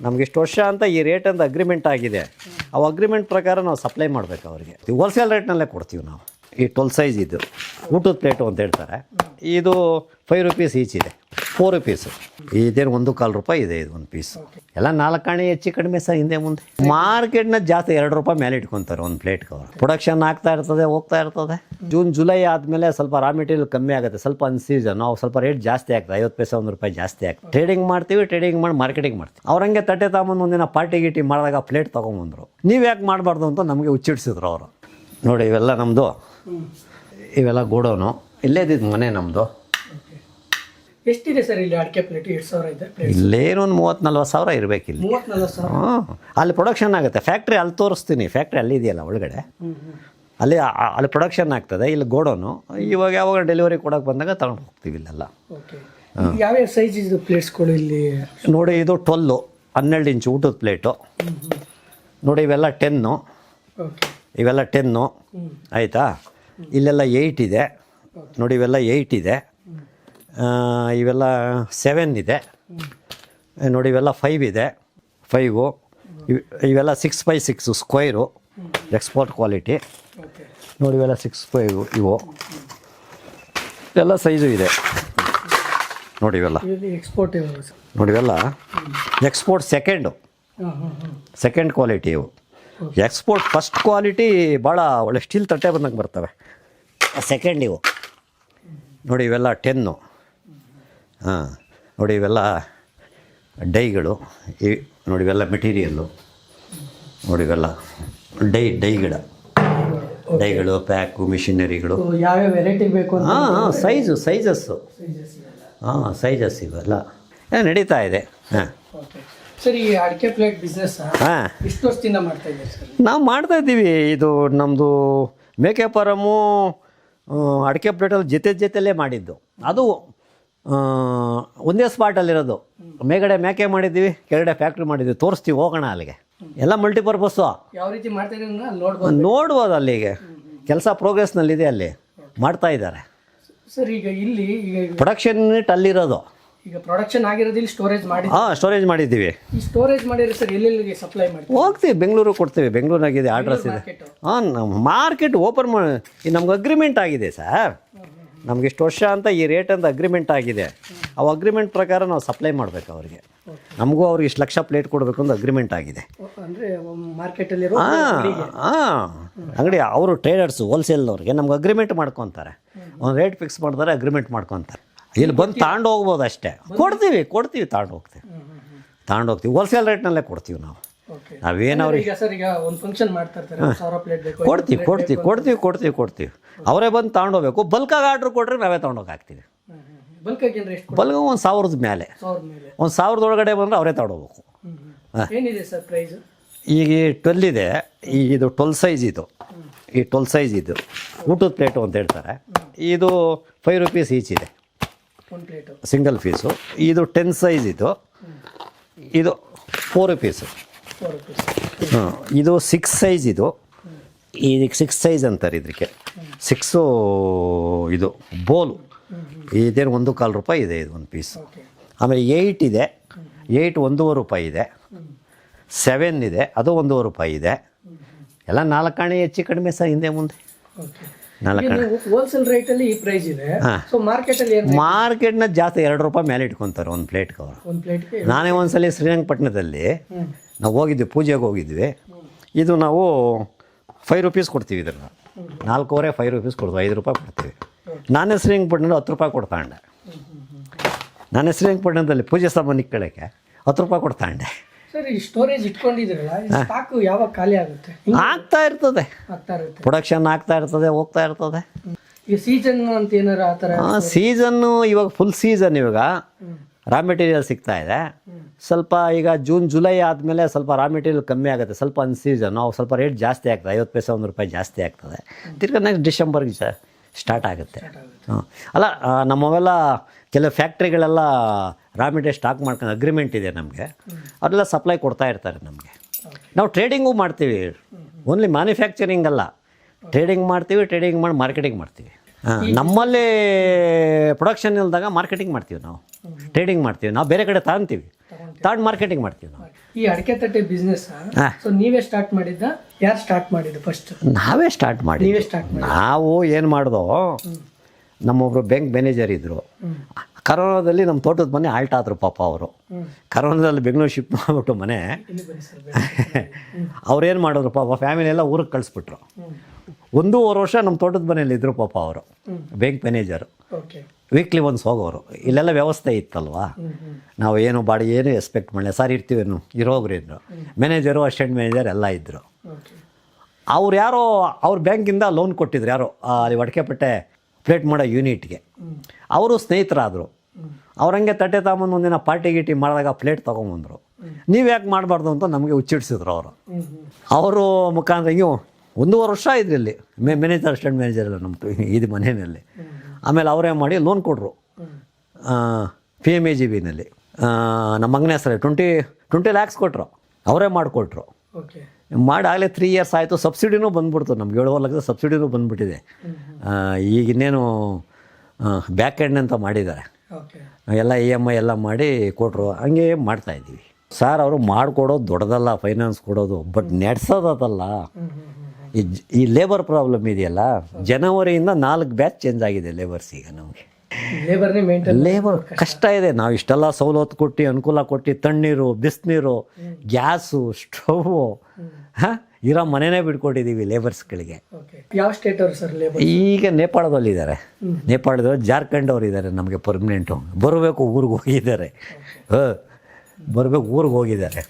ನಮ್ಗೆ ಇಷ್ಟು ವರ್ಷ ಅಂತ ಈ ರೇಟ್ ಅಂತ ಅಗ್ರಿಮೆಂಟ್ ಆಗಿದೆ. ಆ ಅಗ್ರಿಮೆಂಟ್ ಪ್ರಕಾರ ನಾವು ಸಪ್ಲೈ ಮಾಡಬೇಕು ಅವರಿಗೆ. ಹೋಲ್ಸೇಲ್ ರೇಟ್ನಲ್ಲೇ ಕೊಡ್ತೀವಿ ನಾವು. ಈ 12 ಸೈಜ್ ಇದು ಊಟದ ಪ್ಲೇಟು ಅಂತ ಹೇಳ್ತಾರೆ. ಇದು 5 ರೂಪೀಸ್ ಈಚ್ ಇದೆ, 4 ರೂಪೀಸು. ಇದೇನು 1.25 ರೂಪಾಯಿ ಇದೆ ಇದು ಒಂದು ಪೀಸ್. ಎಲ್ಲ 4 ಆಣೆ ಹೆಚ್ಚು ಕಡಿಮೆ ಸಹ ಹಿಂದೆ ಮುಂದೆ. ಮಾರ್ಕೆಟ್ನ ಜಾಸ್ತಿ 2 ರೂಪಾಯಿ ಮೇಲೆ ಇಟ್ಕೊತಾರೆ ಒಂದು ಪ್ಲೇಟ್ಗೆ ಅವರು. ಪ್ರೊಡಕ್ಷನ್ ಆಗ್ತಾ ಇರ್ತದೆ, ಹೋಗ್ತಾ ಇರ್ತದೆ. ಜೂನ್ ಜುಲೈ ಆದಮೇಲೆ ಸ್ವಲ್ಪ ರಾ ಮೆಟೀರಿಯಲ್ ಕಮ್ಮಿ ಆಗುತ್ತೆ. ಸ್ವಲ್ಪ ಅನ್ ಸೀಸನ್ ನಾವು ಸ್ವಲ್ಪ ರೇಟ್ ಜಾಸ್ತಿ ಆಗ್ತದೆ, 50 ಪೈಸೆ 1 ರೂಪಾಯಿ ಜಾಸ್ತಿ ಆಗ್ತದೆ. ಟ್ರೇಡಿಂಗ್ ಮಾಡ್ತೀವಿ, ಟ್ರೇಡಿಂಗ್ ಮಾಡಿ ಮಾರ್ಕೆಟಿಂಗ್ ಮಾಡ್ತೀವಿ. ಅವ್ರಂಗೆ ತಟ್ಟೆ ತಗೊಂಬಂದು ಒಂದಿನ ಪಾರ್ಟಿ ಗೀಟಿ ಮಾಡಿದಾಗ ಪ್ಲೇಟ್ ತೊಗೊಂಬಂದರು. ನೀವು ಯಾಕೆ ಮಾಡಬಾರ್ದು ಅಂತ ನಮಗೆ ಹುಚ್ಚಿಡ್ಸಿದ್ರು ಅವರು. ನೋಡಿ ಇವೆಲ್ಲ ನಮ್ಮದು, ಇವೆಲ್ಲ ಗೋಡೌನು. ಇಲ್ಲೇ ಇದ್ದಿದ್ದು ಮನೆ ನಮ್ಮದು. ಎಷ್ಟಿದೆ ಸರ್ ಇಲ್ಲಿ ಅಡಿಕೆ ಪ್ಲೇಟ್? 2,000 ಇದೆ. ಇಲ್ಲೇನೋ ಒಂದು 30-40 ಸಾವಿರ ಇರಬೇಕು ಇಲ್ಲಿ. 30-40 ಸಾವಿರ. ಅಲ್ಲಿ ಪ್ರೊಡಕ್ಷನ್ ಆಗುತ್ತೆ. ಫ್ಯಾಕ್ಟ್ರಿ ಅಲ್ಲಿ ತೋರಿಸ್ತೀನಿ. ಫ್ಯಾಕ್ಟ್ರಿ ಅಲ್ಲಿ ಇದೆಯಲ್ಲ ಒಳಗಡೆ, ಅಲ್ಲಿ ಪ್ರೊಡಕ್ಷನ್ ಆಗ್ತದೆ. ಇಲ್ಲಿ ಗೋಡೌನು. ಇವಾಗ ಯಾವಾಗ ಡೆಲಿವರಿ ಕೊಡೋಕೆ ಬಂದಾಗ ತಗೊಂಡು ಹೋಗ್ತೀವಿ ಇಲ್ಲೆಲ್ಲ. ಯಾವ್ಯಾವ ಸೈಜ್ ಇದು ಪ್ಲೇಟ್ಸ್ಗಳು ಇಲ್ಲಿ? ನೋಡಿ ಇದು 12 ಇಂಚು ಊಟದ ಪ್ಲೇಟು. ನೋಡಿ ಇವೆಲ್ಲ 10. ಇವೆಲ್ಲ 10 ಆಯಿತಾ. ಇಲ್ಲೆಲ್ಲ 8 ಇದೆ. ನೋಡಿ ಇವೆಲ್ಲ 8 ಇದೆ. ಇವೆಲ್ಲ 7 ಇದೆ. ನೋಡಿ ಇವೆಲ್ಲ 5 ಇದೆ. 5 ಇವೆಲ್ಲ 6x6 ಸ್ಕ್ವೈರು, ಎಕ್ಸ್ಪೋರ್ಟ್ ಕ್ವಾಲಿಟಿ. ನೋಡಿ ಇವೆಲ್ಲ 6x5 ಇವು. ಎಲ್ಲ ಸೈಜು ಇದೆ. ನೋಡಿ ಇವೆಲ್ಲ ಎಕ್ಸ್ಪೋರ್ಟ್. ನೋಡಿ ಇವೆಲ್ಲ ಎಕ್ಸ್ಪೋರ್ಟ್ ಸೆಕೆಂಡ್ ಕ್ವಾಲಿಟಿ ಇವು. ಎಕ್ಸ್ಪೋರ್ಟ್ ಫಸ್ಟ್ ಕ್ವಾಲಿಟಿ ಭಾಳ ಒಳ್ಳೆ ಸ್ಟೀಲ್ ತಟ್ಟೆ ಬಂದಂಗೆ ಬರ್ತವೆ. ಸೆಕೆಂಡ್ ಇವು. ನೋಡಿ ಇವೆಲ್ಲ 10. ನೋಡಿ ಇವೆಲ್ಲ ಡೈಗಳು. ನೋಡಿ ಇವೆಲ್ಲ ಮೆಟೀರಿಯಲ್ಲು. ನೋಡಿ ಇವೆಲ್ಲ ಡೈಗಳು, ಪ್ಯಾಕು, ಮಿಷಿನರಿಗಳು. ಯಾವ್ಯಾವ ವೆರೈಟಿ ಬೇಕು? ಸೈಜಸ್ಸು ಸೈಜಸ್ ಇವೆಲ್ಲ ನಡೀತಾ ಇದೆ. ಸರ್, ಈ ಅಡಿಕೆ ಪ್ಲೇಟ್ ಬಿಸ್ನೆಸ್ ಎಷ್ಟು ವರ್ಷದಿಂದ ಮಾಡ್ತಾ ಇದ್ದೀವಿ ಸರ್? ನಾವು ಮಾಡ್ತಾ ಇದ್ದೀವಿ. ಇದು ನಮ್ಮದು ಮೇಕೆ ಫಾರಮು ಅಡಿಕೆ ಪ್ಲೇಟಲ್ಲಿ ಜೊತೆಲೇ ಮಾಡಿದ್ದು. ಅದು ಒಂದೇ ಸ್ಪಾಟಲ್ಲಿರೋದು. ಮೇಲ್ಗಡೆ ಮೇಕೆ ಮಾಡಿದ್ದೀವಿ, ಕೆಳಗಡೆ ಫ್ಯಾಕ್ಟ್ರಿ ಮಾಡಿದ್ದೀವಿ. ತೋರಿಸ್ತೀವಿ, ಹೋಗೋಣ ಅಲ್ಲಿಗೆ. ಎಲ್ಲ ಮಲ್ಟಿಪರ್ಪಸ್ಸು. ಯಾವ ರೀತಿ ಮಾಡ್ತಾ ಇದ್ದೀವಿ ನೋಡ್ಬೋದು. ಅಲ್ಲಿಗೆ ಕೆಲಸ ಪ್ರೋಗ್ರೆಸ್ನಲ್ಲಿದೆ. ಅಲ್ಲಿ ಮಾಡ್ತಾ ಇದ್ದಾರೆ ಸರ್. ಈಗ ಇಲ್ಲಿ ಪ್ರೊಡಕ್ಷನ್ ಯೂನಿಟ್ ಅಲ್ಲಿರೋದು. ಈಗ ಪ್ರೊಡಕ್ಷನ್ ಆಗಿರೋದು ಇಲ್ಲಿ ಸ್ಟೋರೇಜ್ ಮಾಡಿ. ಸ್ಟೋರೇಜ್ ಮಾಡಿದ್ದೀವಿ. ಈ ಸ್ಟೋರೇಜ್ ಮಾಡಿದ್ರೆ ಸರ್ ಎಲ್ಲೆಲ್ಲಿಗೆ ಸಪ್ಲೈ ಮಾಡ್ತೀವಿ? ಹೋಗ್ತೀವಿ, ಬೆಂಗಳೂರು ಕೊಡ್ತೀವಿ. ಬೆಂಗಳೂರಾಗಿದೆ, ಅಡ್ರೆಸ್ ಇದೆ. ನಮ್ಮ ಮಾರ್ಕೆಟ್ ಓಪನ್ ಮಾಡಿ ನಮ್ಗೆ ಅಗ್ರಿಮೆಂಟ್ ಆಗಿದೆ ಸರ್. ನಮ್ಗೆ ಇಷ್ಟು ವರ್ಷ ಅಂತ ಈ ರೇಟ್ ಅಂತ ಅಗ್ರಿಮೆಂಟ್ ಆಗಿದೆ. ಆ ಅಗ್ರಿಮೆಂಟ್ ಪ್ರಕಾರ ನಾವು ಸಪ್ಲೈ ಮಾಡಬೇಕು ಅವರಿಗೆ. ನಮಗೂ ಅವ್ರಿಗೆ ಇಷ್ಟು ಲಕ್ಷ ಪ್ಲೇಟ್ ಕೊಡಬೇಕು ಅಂತ ಅಗ್ರಿಮೆಂಟ್ ಆಗಿದೆ. ಅಂದರೆ ಮಾರ್ಕೆಟಲ್ಲಿ ಅಂಗಡಿ ಅವರು ಟ್ರೇಡರ್ಸು, ಹೋಲ್ಸೇಲ್ನವ್ರಿಗೆ ನಮ್ಗೆ ಅಗ್ರಿಮೆಂಟ್ ಮಾಡ್ಕೊತಾರೆ. ಒಂದು ರೇಟ್ ಫಿಕ್ಸ್ ಮಾಡ್ತಾರೆ, ಅಗ್ರಿಮೆಂಟ್ ಮಾಡ್ಕೊತಾರೆ. ಇಲ್ಲಿ ಬಂದು ತಗೊಂಡು ಹೋಗ್ಬೋದು ಅಷ್ಟೇ. ಕೊಡ್ತೀವಿ ತಗೊಂಡು ಹೋಗ್ತೀವಿ. ಹೋಲ್ಸೇಲ್ ರೇಟ್ನಲ್ಲೇ ಕೊಡ್ತೀವಿ ನಾವು. ನಾವೇನು ಅವ್ರಿಗೆ ಕೊಡ್ತೀವಿ. ಅವರೇ ಬಂದು ತಗೊಂಡೋಗ್ಬೇಕು. ಬಲ್ಕಾಗಿ ಆರ್ಡ್ರ್ ಕೊಟ್ಟರೆ ನಾವೇ ತೊಗೊಂಡೋಗಿ ಹಾಕ್ತೀವಿ. ಬಲ್ಗ 1,000 ಮೇಲೆ, 1,000 ಒಳಗಡೆ ಬಂದರೆ ಅವರೇ ತಗೊಂಡೋಗ್ಬೇಕು. ಈಗ 12 ಇದೆ. ಇದು 12 ಸೈಜ್ ಇದು. ಈ 12 ಸೈಜ್ ಇದು ಊಟದ ಪ್ಲೇಟು ಅಂತ ಹೇಳ್ತಾರೆ. ಇದು 5 ರೂಪೀಸ್ ಈಚ್ ಇದೆ, ಸಿಂಗಲ್ ಪೀಸು. ಇದು 10 ಸೈಜ್ ಇದು 4 ರೂಪೀಸು. ಇದು 6 ಸೈಜ್ ಇದು. ಇದಕ್ಕೆ 6 ಸೈಜ್ ಅಂತಾರೆ. ಇದಕ್ಕೆ 6 ಇದು ಬೋಲು. ಇದೇನು 1.25 ರೂಪಾಯಿ ಇದೆ ಇದು ಒಂದು ಪೀಸ್. ಆಮೇಲೆ 8 ಇದೆ. 8 1.25 ರೂಪಾಯಿ ಇದೆ. 7 ಇದೆ, ಅದು 1.25 ರೂಪಾಯಿ ಇದೆ. ಎಲ್ಲ 4 ಆಣೆ ಹೆಚ್ಚು ಕಡಿಮೆ ಸಹ ಹಿಂದೆ ಮುಂದೆ. 4 ಆಣೆ ಹೋಲ್ಸೇಲ್ ರೇಟಲ್ಲಿ ಈ ಪ್ರೈಸ್ ಇದೆ. ಸೊ ಮಾರ್ಕೆಟ್ನ ಜಾಸ್ತಿ 2 ರೂಪಾಯಿ ಮೇಲೆ ಇಟ್ಕೊತಾರೆ ಒಂದು ಪ್ಲೇಟ್ಗೆ ಅವರು. ನಾನೇ ಒಂದ್ಸಲಿ ಶ್ರೀರಂಗಪಟ್ಟಣದಲ್ಲಿ ನಾವು ಹೋಗಿದ್ವಿ, ಪೂಜೆಗೆ ಹೋಗಿದ್ವಿ. ಇದು ನಾವು 5 ರೂಪೀಸ್ ಕೊಡ್ತೀವಿ. ಇದನ್ನು 4.25 5 ರೂಪೀಸ್ ಕೊಡ್ತೀವಿ, 5 ರೂಪಾಯಿ ಕೊಡ್ತೀವಿ. ನಾನೇ ಶ್ರೀರಂಗಪಟ್ಟಣದಲ್ಲಿ 10 ರೂಪಾಯಿ ಕೊಡ್ತಾಂಡೆ. ನಾನೇ ಶ್ರೀರಂಗಪಟ್ಟಣದಲ್ಲಿ ಪೂಜೆ ಸಾಮಾನು ಇಕ್ಕೊಳ್ಳೋಕ್ಕೆ 10 ರೂಪಾಯಿ ಕೊಡ್ತಾಂಡೆ. ಸರ್, ಈ ಸ್ಟೋರೇಜ್ ಇಟ್ಕೊಂಡಿದ್ದೀರಲ್ಲ, ಸ್ಟಾಕ್ ಯಾವಾಗ ಖಾಲಿ ಆಗುತ್ತೆ? ಆಗ್ತಾ ಇರ್ತದೆ. ಪ್ರೊಡಕ್ಷನ್ ಆಗ್ತಾ ಇರ್ತದೆ, ಹೋಗ್ತಾ ಇರ್ತದೆ. ಈ ಸೀಸನ್ ಅಂತ ಏನಾರ ಆ ಥರ? ಸೀಸನ್ನು ಇವಾಗ ಫುಲ್ ಸೀಸನ್. ಇವಾಗ ರಾ ಮೆಟೀರಿಯಲ್ ಸಿಗ್ತಾ ಇದೆ. ಸ್ವಲ್ಪ ಈಗ ಜೂನ್ ಜುಲೈ ಆದಮೇಲೆ ಸ್ವಲ್ಪ ರಾ ಮೆಟೀರಿಯಲ್ ಕಮ್ಮಿ ಆಗುತ್ತೆ. ಸ್ವಲ್ಪ ಅನ್ ಸೀಸನ್ ನಾವು ಸ್ವಲ್ಪ ರೇಟ್ ಜಾಸ್ತಿ ಆಗ್ತದೆ, 50 ಪೈಸೆ 1 ರೂಪಾಯಿ ಜಾಸ್ತಿ ಆಗ್ತದೆ. ತಿರ್ಗಿ ನೆಕ್ಸ್ಟ್ ಡಿಸೆಂಬರ್ಗೆ ಸ್ಟಾರ್ಟ್ ಆಗುತ್ತೆ. ಅಲ್ಲ, ನಮ್ಮವೆಲ್ಲ ಕೆಲವು ಫ್ಯಾಕ್ಟ್ರಿಗಳೆಲ್ಲ ರಾ ಮೆಟೀರಿಯಲ್ ಸ್ಟಾಕ್ ಮಾಡ್ಕೊಂಡು ಅಗ್ರಿಮೆಂಟ್ ಇದೆ ನಮಗೆ. ಅವರೆಲ್ಲ ಸಪ್ಲೈ ಕೊಡ್ತಾ ಇರ್ತಾರೆ ನಮಗೆ. ನಾವು ಟ್ರೇಡಿಂಗು ಮಾಡ್ತೀವಿ. ಓನ್ಲಿ ಮ್ಯಾನುಫ್ಯಾಕ್ಚರಿಂಗ್ ಅಲ್ಲ, ಟ್ರೇಡಿಂಗ್ ಮಾಡ್ತೀವಿ. ಟ್ರೇಡಿಂಗ್ ಮಾಡಿ ಮಾರ್ಕೆಟಿಂಗ್ ಮಾಡ್ತೀವಿ. ನಮ್ಮಲ್ಲಿ ಪ್ರೊಡಕ್ಷನ್ ಇಲ್ದಾಗ ಮಾರ್ಕೆಟಿಂಗ್ ಮಾಡ್ತೀವಿ ನಾವು, ಟ್ರೇಡಿಂಗ್ ಮಾಡ್ತೀವಿ ನಾವು, ಬೇರೆ ಕಡೆ ತಗೊಂತೀವಿ, ತಗೊಂಡು ಮಾರ್ಕೆಟಿಂಗ್ ಮಾಡ್ತೀವಿ ನಾವು. ಈ ಅಡಿಕೆ ತಟ್ಟೆ ಬಿಸ್ನೆಸ್ ಸೊ ನೀವೇ ಸ್ಟಾರ್ಟ್ ಮಾಡಿದ್ದ, ಯಾರು ಸ್ಟಾರ್ಟ್ ಮಾಡಿದ್ದು ಫಸ್ಟ್? ನಾವೇ ಸ್ಟಾರ್ಟ್ ಮಾಡಿ. ನೀವೇ ಸ್ಟಾರ್ಟ್ ಮಾಡಿ. ನಾವು ಏನು ಮಾಡ್ದೋ, ನಮ್ಮೊಬ್ರು ಬ್ಯಾಂಕ್ ಮ್ಯಾನೇಜರ್ ಇದ್ದರು. ಕರೋನಾದಲ್ಲಿ ನಮ್ಮ ತೋಟದ ಮನೆ ಆಲ್ಟ್ ಆದರು ಪಾಪ ಅವರು. ಕರೋನಾದಲ್ಲಿ ಬೆಂಗಳೂರು ಶಿಫ್ಟ್ ಮಾಡಿಬಿಟ್ಟು ಮನೆ ಅವ್ರೇನು ಮಾಡಿದ್ರು ಪಾಪ, ಫ್ಯಾಮಿಲಿ ಎಲ್ಲ ಊರಿಗೆ ಕಳಿಸ್ಬಿಟ್ರು. 1.5 ವರ್ಷ ನಮ್ಮ ತೋಟದ ಮನೇಲಿ ಇದ್ದರು ಪಾಪ ಅವರು, ಬ್ಯಾಂಕ್ ಮ್ಯಾನೇಜರು. ವೀಕ್ಲಿ ಒನ್ಸ್ ಹೋಗೋರು. ಇಲ್ಲೆಲ್ಲ ವ್ಯವಸ್ಥೆ ಇತ್ತಲ್ವಾ, ನಾವು ಏನು ಬಾಡಿ ಏನು ಎಕ್ಸ್ಪೆಕ್ಟ್ ಮಾಡಲಿ, ಸರ್ ಇರ್ತೀವೇನು ಇರೋಗ್ರಿ ಇದ್ರು. ಮ್ಯಾನೇಜರು, ಅಸಿಸ್ಟೆಂಟ್ ಮ್ಯಾನೇಜರ್ ಎಲ್ಲ ಇದ್ದರು. ಅವ್ರು ಯಾರೋ ಅವ್ರ ಬ್ಯಾಂಕಿಂದ ಲೋನ್ ಕೊಟ್ಟಿದ್ರು ಯಾರೋ ಅಲ್ಲಿ ವಡಕೆಪಟ್ಟೆ ಪ್ಲೇಟ್ ಮಾಡೋ ಯೂನಿಟ್ಗೆ. ಅವರು ಸ್ನೇಹಿತರಾದರು. ಅವ್ರಂಗೆ ತಟ್ಟೆ ತಗೊಂಬಂದು ಒಂದಿನ ಪಾರ್ಟಿ ಗೀಟಿ ಮಾಡಿದಾಗ ಪ್ಲೇಟ್ ತೊಗೊಂಬಂದರು. ನೀವು ಯಾಕೆ ಮಾಡಬಾರ್ದು ಅಂತ ನಮಗೆ ಹುಚ್ಚಿಡ್ಸಿದ್ರು ಅವರು ಮುಖಾಂತರ. ಹಿಂಗೆ 1.5 ವರ್ಷ ಇದ್ರಲ್ಲಿ ಮ್ಯಾನೇಜರ್, ಅಸಿಸ್ಟೆಂಟ್ ಮ್ಯಾನೇಜರ್ ಎಲ್ಲ ನಮ್ಮ ಇದು ಮನೆಯಲ್ಲಿ. ಆಮೇಲೆ ಅವರೇ ಮಾಡಿ ಲೋನ್ ಕೊಟ್ಟರು PMAGBನಲ್ಲಿ. ನಮ್ಮ ಮಗನ ಹೆಸರು 20 ಲ್ಯಾಕ್ಸ್ ಕೊಟ್ಟರು, ಅವರೇ ಮಾಡಿಕೊಟ್ರು. ಮಾಡಿ ಆಗಲೇ 3 ಇಯರ್ಸ್ ಆಯಿತು. ಸಬ್ಸಿಡಿನೂ ಬಂದ್ಬಿಡ್ತು ನಮ್ಗೆ, 7 ಲಕ್ಷದ ಸಬ್ಸಿಡಿನೂ ಬಂದುಬಿಟ್ಟಿದೆ. ಈಗ ಇನ್ನೇನು ಬ್ಯಾಕ್ ಎಂಡ್ ಅಂತ ಮಾಡಿದ್ದಾರೆ, ಎಲ್ಲ EMI ಎಲ್ಲ ಮಾಡಿ ಕೊಟ್ಟರು. ಹಂಗೆ ಮಾಡ್ತಾಯಿದ್ದೀವಿ ಸರ್. ಅವರು ಮಾಡಿಕೊಡೋದು ದೊಡ್ಡದಲ್ಲ ಫೈನಾನ್ಸ್ ಕೊಡೋದು, ಬಟ್ ನಡೆಸೋದಲ್ಲ. ಈ ಲೇಬರ್ ಪ್ರಾಬ್ಲಮ್ ಇದೆಯಲ್ಲ, ಜನವರಿಯಿಂದ 4 ಬ್ಯಾಚ್ ಚೇಂಜ್ ಆಗಿದೆ ಲೇಬರ್ಸ್. ಈಗ ನಮಗೆ ಲೇಬರ್ ಕಷ್ಟ ಇದೆ. ನಾವು ಇಷ್ಟೆಲ್ಲ ಸವಲತ್ತು ಕೊಟ್ಟು, ಅನುಕೂಲ ಕೊಟ್ಟು, ತಣ್ಣೀರು, ಬಿಸಿನೀರು, ಗ್ಯಾಸು, ಸ್ಟೌವು, ಇರೋ ಮನೆಯೇ ಬಿಟ್ಕೊಟ್ಟಿದ್ದೀವಿ ಲೇಬರ್ಸ್ಗಳಿಗೆ. ಯಾವ ಸ್ಟೇಟ್ ಅವರು ಸರ್ ಲೇಬರ್? ಈಗ ನೇಪಾಳದಲ್ಲಿದ್ದಾರೆ. ನೇಪಾಳದವ್ರು, ಜಾರ್ಖಂಡ್ ಅವ್ರು ಇದ್ದಾರೆ ನಮಗೆ ಪರ್ಮನೆಂಟು. ಬರಬೇಕು ಊರಿಗೆ ಹೋಗಿದ್ದಾರೆ, ಬರಬೇಕು ಊರಿಗೆ ಹೋಗಿದ್ದಾರೆ.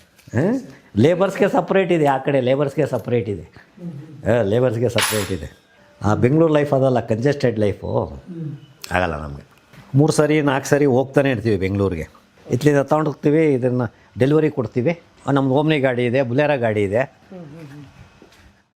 ಲೇಬರ್ಸ್ಗೆ ಸಪ್ರೇಟ್ ಇದೆ ಆ ಕಡೆ, ಲೇಬರ್ಸ್ಗೆ ಸಪ್ರೇಟ್ ಇದೆ, ಲೇಬರ್ಸ್ಗೆ ಸಪ್ರೇಟ್ ಇದೆ. ಬೆಂಗಳೂರು ಲೈಫ್ ಅದಲ್ಲ, ಕಂಜೆಸ್ಟೆಡ್ ಲೈಫು ಆಗಲ್ಲ ನಮಗೆ. 3 ಸರಿ 4 ಸರಿ ಹೋಗ್ತಾನೆ ಇರ್ತೀವಿ ಬೆಂಗಳೂರಿಗೆ. ಇತ್ಲಿಂದ ತೊಗೊಂಡು ಹೋಗ್ತೀವಿ, ಇದನ್ನು ಡೆಲಿವರಿ ಕೊಡ್ತೀವಿ. ನಮ್ಮದು ಓಮ್ನಿ ಗಾಡಿ ಇದೆ, ಬುಲೆರೋ ಗಾಡಿ ಇದೆ.